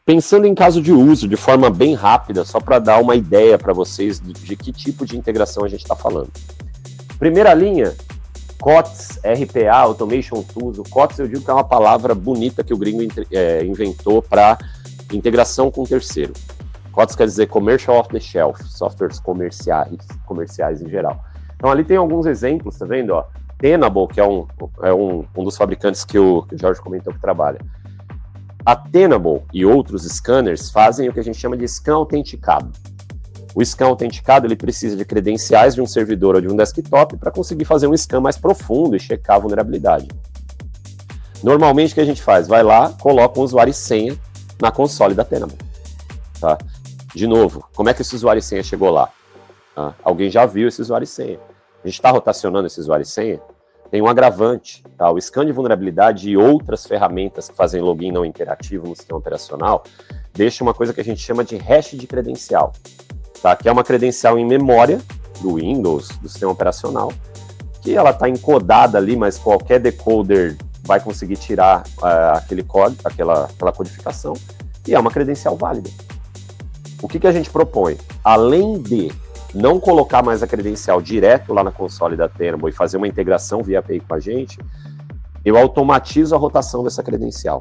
Pensando em caso de uso, de forma bem rápida, só para dar uma ideia para vocês de que tipo de integração a gente está falando. Primeira linha, COTS, RPA, Automation Tools. O COTS eu digo que é uma palavra bonita que o gringo inventou para integração com terceiro. COTS quer dizer Commercial Off the Shelf, softwares comerciais em geral. Então ali tem alguns exemplos, tá vendo? Ó, Tenable, que é um dos fabricantes que o Jorge comentou que trabalha. A Tenable e outros scanners fazem o que a gente chama de scan autenticado. O scan autenticado ele precisa de credenciais de um servidor ou de um desktop para conseguir fazer um scan mais profundo e checar a vulnerabilidade. Normalmente o que a gente faz? Vai lá, coloca um usuário e senha na console da Tenable. Tá? De novo, como é que esse usuário e senha chegou lá? Alguém já viu esse usuário e senha. A gente está rotacionando esse usuário e senha. Tem um agravante, tá? O scan de vulnerabilidade e outras ferramentas que fazem login não interativo no sistema operacional deixa uma coisa que a gente chama de hash de credencial, tá? Que é uma credencial em memória do Windows, do sistema operacional, que ela está encodada ali, mas qualquer decoder vai conseguir tirar aquele código, aquela codificação, e é uma credencial válida. O que a gente propõe? Além de não colocar mais a credencial direto lá na console da Tenable e fazer uma integração via API com a gente, eu automatizo a rotação dessa credencial.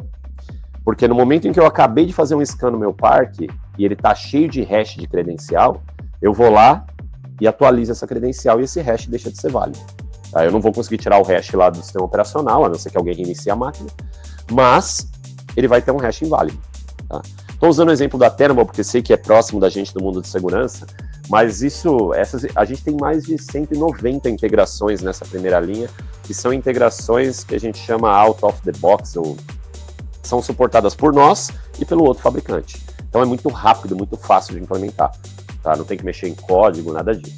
Porque no momento em que eu acabei de fazer um scan no meu parque e ele está cheio de hash de credencial, eu vou lá e atualizo essa credencial e esse hash deixa de ser válido. Tá? Eu não vou conseguir tirar o hash lá do sistema operacional, a não ser que alguém reinicie a máquina, mas ele vai ter um hash inválido. Estou usando o exemplo da Tenable porque sei que é próximo da gente do mundo de segurança, mas a gente tem mais de 190 integrações nessa primeira linha, que são integrações que a gente chama out of the box, ou são suportadas por nós e pelo outro fabricante. Então é muito rápido, muito fácil de implementar. Tá? Não tem que mexer em código, nada disso.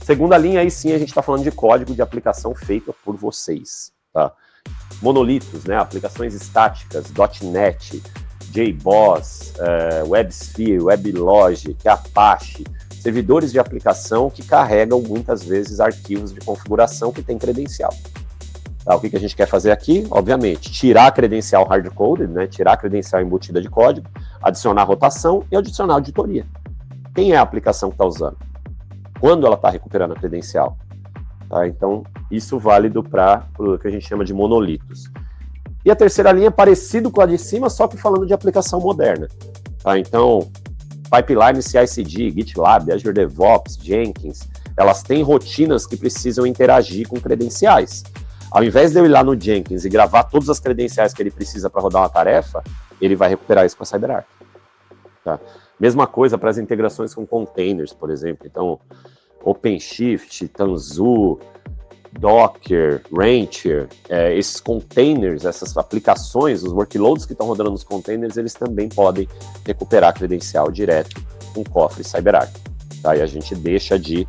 Segunda linha, aí sim a gente está falando de código de aplicação feita por vocês. Tá? Monolitos, né? Aplicações estáticas, .NET, JBoss, WebSphere, WebLogic, Apache, servidores de aplicação que carregam muitas vezes arquivos de configuração que tem credencial. Tá, o que a gente quer fazer aqui? Obviamente, tirar a credencial hard-coded, né, tirar a credencial embutida de código, adicionar rotação e adicionar auditoria. Quem é a aplicação que está usando? Quando ela está recuperando a credencial? Tá, então, isso válido para o que a gente chama de monolitos. E a terceira linha é parecido com a de cima, só que falando de aplicação moderna. Tá, então, Pipeline CI/CD, GitLab, Azure DevOps, Jenkins, elas têm rotinas que precisam interagir com credenciais. Ao invés de eu ir lá no Jenkins e gravar todas as credenciais que ele precisa para rodar uma tarefa, ele vai recuperar isso com a CyberArk. Tá? Mesma coisa para as integrações com containers, por exemplo. Então, OpenShift, Tanzu, Docker, Rancher, esses containers, essas aplicações, os workloads que estão rodando nos containers, eles também podem recuperar a credencial direto com cofre CyberArk. Tá? E a gente deixa de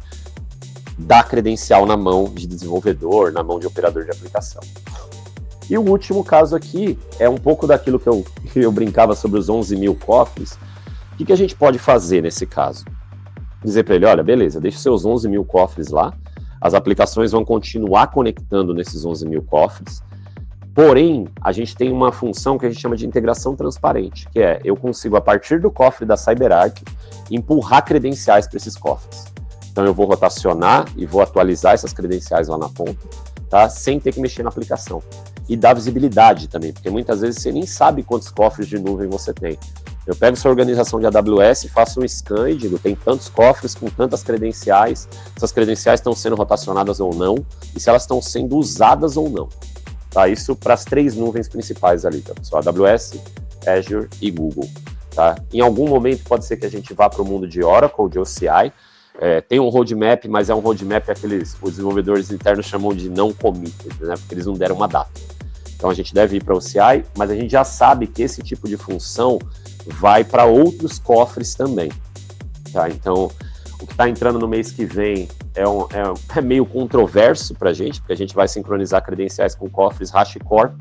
dar credencial na mão de desenvolvedor, na mão de operador de aplicação. E o último caso aqui é um pouco daquilo que eu brincava sobre os 11 mil cofres. O que a gente pode fazer nesse caso? Dizer para ele, olha, beleza, deixa os seus 11 mil cofres lá, as aplicações vão continuar conectando nesses 11 mil cofres, porém, a gente tem uma função que a gente chama de integração transparente, que é, eu consigo, a partir do cofre da CyberArk, empurrar credenciais para esses cofres. Então, eu vou rotacionar e vou atualizar essas credenciais lá na ponta, tá? Sem ter que mexer na aplicação. E dar visibilidade também, porque muitas vezes você nem sabe quantos cofres de nuvem você tem. Eu pego sua organização de AWS, faço um scan e digo, tem tantos cofres com tantas credenciais, essas credenciais estão sendo rotacionadas ou não, e se elas estão sendo usadas ou não. Tá? Isso para as 3 nuvens principais ali, tá, pessoal? AWS, Azure e Google. Tá? Em algum momento pode ser que a gente vá para o mundo de Oracle, de OCI, tem um roadmap, mas é um roadmap os desenvolvedores internos chamam de não committed, né? Porque eles não deram uma data. Então a gente deve ir para o OCI, mas a gente já sabe que esse tipo de função vai para outros cofres também. Tá? Então, o que está entrando no mês que vem é meio controverso para a gente, porque a gente vai sincronizar credenciais com cofres HashiCorp,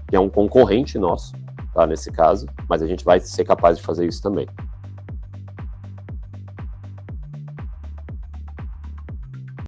que é um concorrente nosso, tá, nesse caso, mas a gente vai ser capaz de fazer isso também.